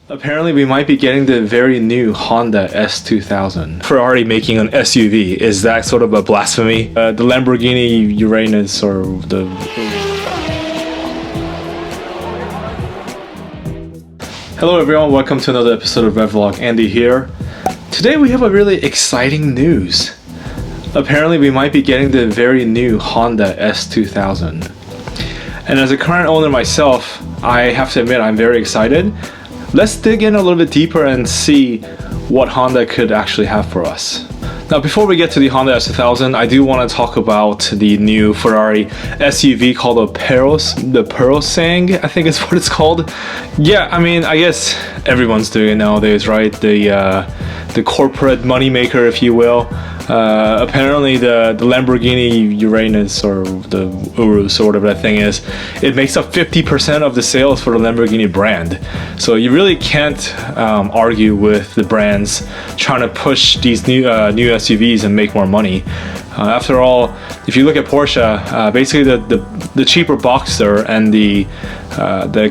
Apparently we might be getting the very new Honda S2000. Ferrari making an SUV, is that sort of a blasphemy? The Lamborghini Uranus or the... Hello everyone, welcome to another episode of REVlogue. Andy here. Today we have a really exciting news. Apparently we might be getting the very new Honda S2000. And as a current owner myself, I have to admit I'm very excited. Let's dig in a little bit deeper and see what Honda could actually have for us. Now before we get to the Honda S2000, I do want to talk about the new Ferrari SUV called the Purosangue, I think is what it's called. Yeah, I mean, I guess everyone's doing it nowadays, right? The corporate moneymaker, if you will. Apparently the Lamborghini Uranus or the Urus or whatever that thing is, it makes up 50% of the sales for the Lamborghini brand. So you really can't argue with the brands trying to push these new SUVs and make more money. After all, if you look at Porsche, basically the cheaper Boxster and the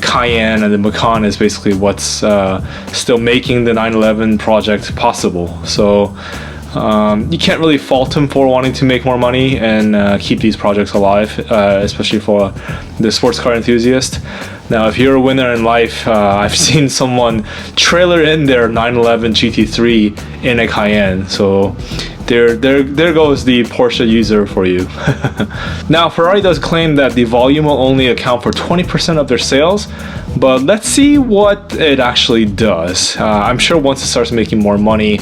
Cayenne and the Macan is basically what's still making the 911 project possible. So you can't really fault them for wanting to make more money and keep these projects alive, especially for the sports car enthusiast. Now, if you're a winner in life, I've seen someone trailer in their 911 GT3 in a Cayenne. So there goes the Porsche user for you. Now, Ferrari does claim that the volume will only account for 20% of their sales, but let's see what it actually does. I'm sure once it starts making more money,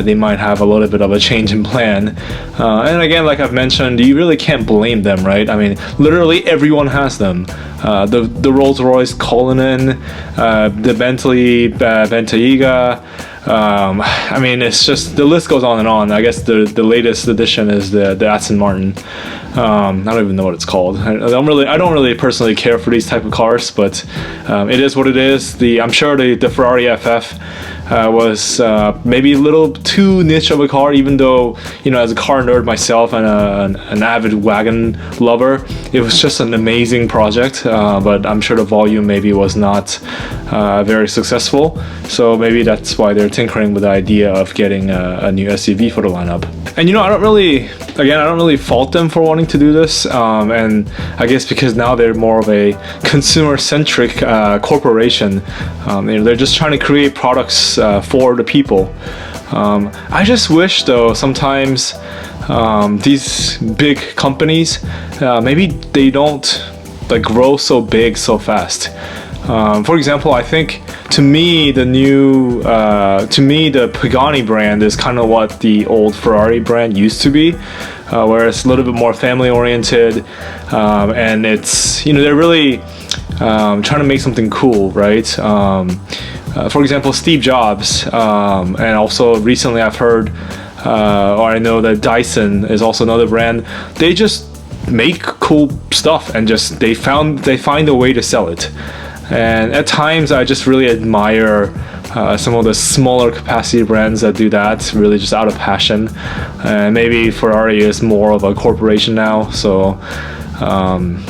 they might have a little bit of a change in plan. And again, like I've mentioned, you really can't blame them, right? I mean, literally everyone has them. The Rolls-Royce Cullinan, the Bentley Bentayga. I mean, it's just, the list goes on and on. I guess the latest edition is the Aston Martin. I don't even know what it's called. I don't really personally care for these type of cars, but it is what it is. I'm sure the Ferrari FF was maybe a little too niche of a car, even though, you know, as a car nerd myself and an avid wagon lover, it was just an amazing project, but I'm sure the volume maybe was not very successful, so maybe that's why they're tinkering with the idea of getting a new SUV for the lineup. And you know, I don't really fault them for wanting to do this, and I guess because now they're more of a consumer-centric corporation. You know, they're just trying to create products for the people. I just wish, though, sometimes these big companies, maybe they don't like grow so big so fast. For example, I think to me the Pagani brand is kind of what the old Ferrari brand used to be, where it's a little bit more family oriented, and it's, you know, they're really trying to make something cool, right? For example, Steve Jobs, and also recently I've heard, or I know that Dyson is also another brand. They just make cool stuff and just they find a way to sell it. And at times I just really admire some of the smaller capacity brands that do that, really just out of passion. And maybe Ferrari is more of a corporation now, so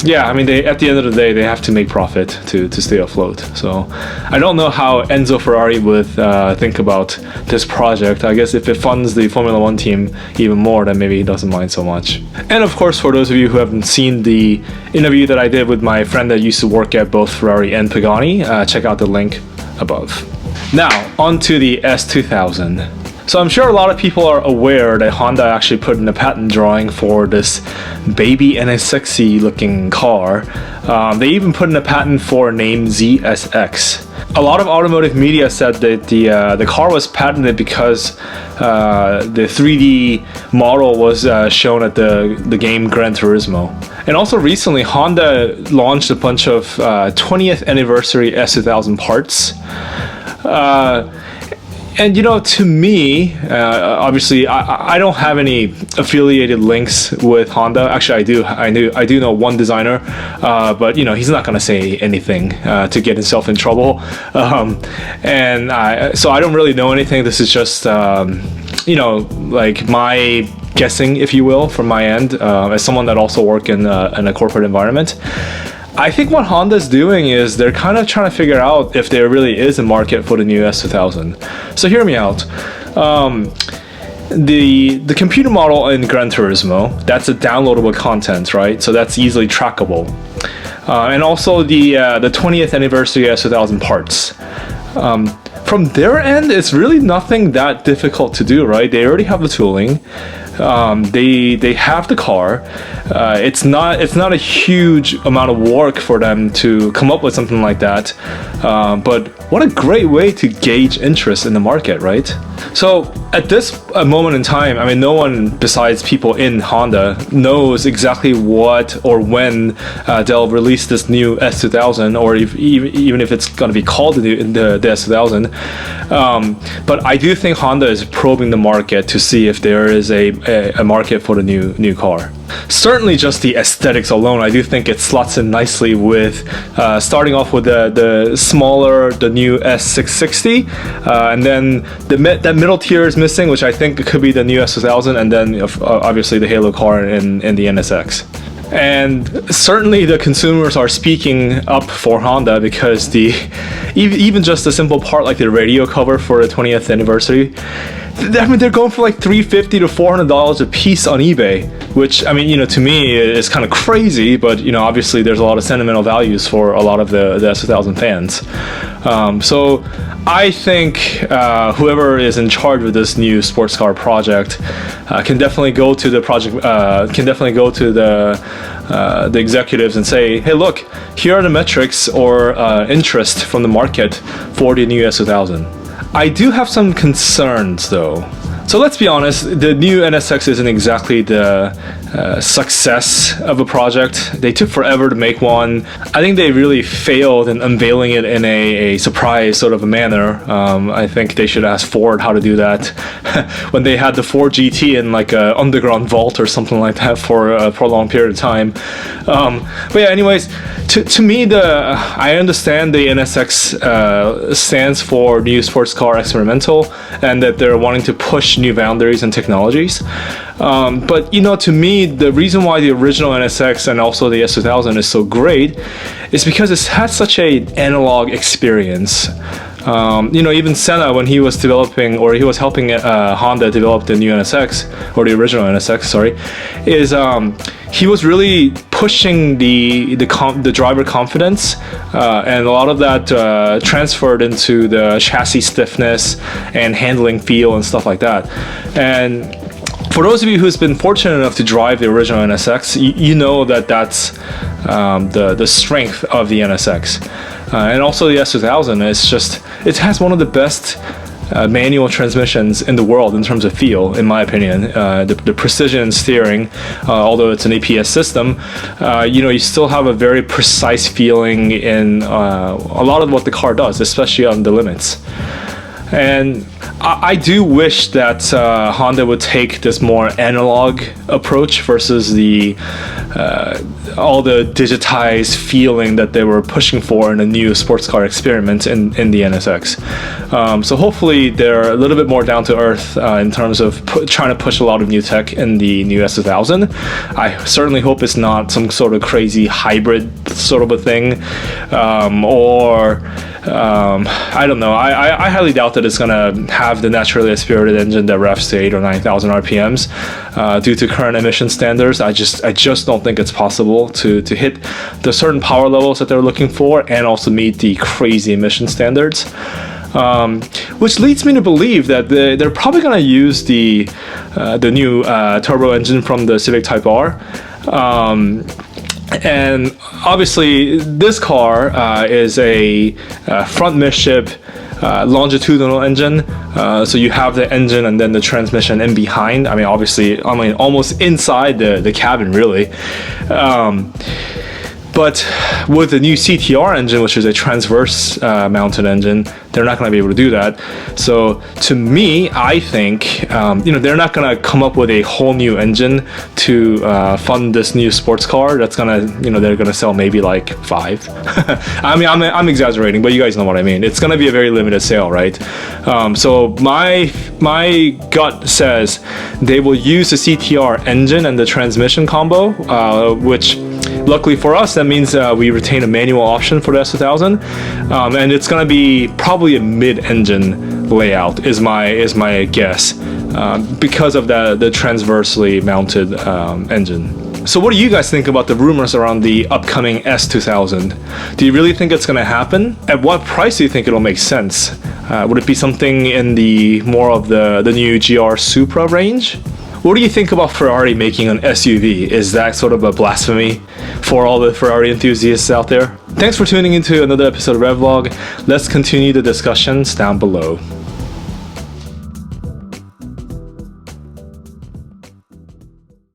yeah, I mean, at the end of the day, they have to make profit to stay afloat. So I don't know how Enzo Ferrari would think about this project. I guess if it funds the Formula One team even more, then maybe he doesn't mind so much. And of course, for those of you who haven't seen the interview that I did with my friend that used to work at both Ferrari and Pagani, check out the link above. Now, on to the S2000. So I'm sure a lot of people are aware that Honda actually put in a patent drawing for this baby and a sexy looking car. They even put in a patent for a name ZSX. A lot of automotive media said that the car was patented because the 3D model was shown at the game Gran Turismo. And also recently, Honda launched a bunch of 20th anniversary S2000 parts. And you know, to me, obviously, I don't have any affiliated links with Honda. Actually, I do know one designer, but you know, he's not gonna say anything to get himself in trouble. So I don't really know anything. This is just, you know, like my guessing, if you will, from my end, as someone that also works in a corporate environment. I think what Honda's doing is they're kind of trying to figure out if there really is a market for the new S2000. So hear me out. The computer model in Gran Turismo, that's a downloadable content, right? So that's easily trackable. And also the 20th anniversary S2000 parts. From their end, it's really nothing that difficult to do, right? They already have the tooling. They have the car. It's not a huge amount of work for them to come up with something like that. But what a great way to gauge interest in the market, right? So at this moment in time, I mean, no one besides people in Honda knows exactly what or when they'll release this new S2000, or even if it's going to be called the S2000. But I do think Honda is probing the market to see if there is a market for the new car. Certainly just the aesthetics alone, I do think it slots in nicely with starting off with the smaller, the new S660, and then that middle tier is missing, which I think could be the new S2000, and then obviously the Halo car in the NSX. And certainly the consumers are speaking up for Honda, because even just a simple part like the radio cover for the 20th anniversary, I mean, they're going for like $350 to $400 a piece on eBay, which, I mean, to me is kind of crazy, but obviously there's a lot of sentimental values for a lot of the S2000 fans. So I think whoever is in charge of this new sports car project can definitely go to the the executives and say, hey, look, here are the metrics or interest from the market for the new S2000. I do have some concerns though. So let's be honest, the new NSX isn't exactly the success of a project. They took forever to make one. I think they really failed in unveiling it in a surprise sort of a manner. I think they should ask Ford how to do that when they had the Ford GT in like an underground vault or something like that for a prolonged period of time. But yeah, anyways, to me, I understand the NSX stands for New Sports Car Experimental, and that they're wanting to push new boundaries and technologies. But to me, the reason why the original NSX and also the S2000 is so great is because it has such an analog experience. Even Senna, when he was developing, or he was helping Honda develop the new NSX, or the original NSX, sorry, he was really pushing the driver confidence, and a lot of that transferred into the chassis stiffness and handling feel and stuff like that. And for those of you who's been fortunate enough to drive the original NSX, you know that's the strength of the NSX. And also the S2000, it has one of the best manual transmissions in the world in terms of feel, in my opinion. The precision in steering, although it's an APS system, you still have a very precise feeling in a lot of what the car does, especially on the limits. And I do wish that Honda would take this more analog approach versus all the digitized feeling that they were pushing for in a new sports car experiment in the NSX. So hopefully they're a little bit more down to earth in terms of trying to push a lot of new tech in the new S2000. I certainly hope it's not some sort of crazy hybrid sort of a thing, or I don't know. I highly doubt that it's gonna have the naturally aspirated engine that revs to 8,000 or 9,000 RPMs due to current emission standards. I just don't think it's possible to hit the certain power levels that they're looking for and also meet the crazy emission standards. Which leads me to believe that they're probably gonna use the new turbo engine from the Civic Type R. And obviously this car is a front midship longitudinal engine, so you have the engine and then the transmission in behind. I mean almost inside the cabin really. But with the new CTR engine, which is a transverse mounted engine, they're not going to be able to do that. So to me, I think they're not going to come up with a whole new engine to fund this new sports car. That's gonna they're going to sell maybe like 5. I mean I'm exaggerating, but you guys know what I mean. It's going to be a very limited sale, right? So my gut says they will use the CTR engine and the transmission combo, which Luckily for us, that means we retain a manual option for the S2000, and it's gonna be probably a mid-engine layout is my guess, because of the transversely mounted engine. So what do you guys think about the rumors around the upcoming S2000? Do you really think it's going to happen? At what price do you think it'll make sense? Would it be something in the more of the new GR Supra range? What do you think about Ferrari making an SUV? Is that sort of a blasphemy for all the Ferrari enthusiasts out there? Thanks for tuning into another episode of REVlogue. Let's continue the discussions down below.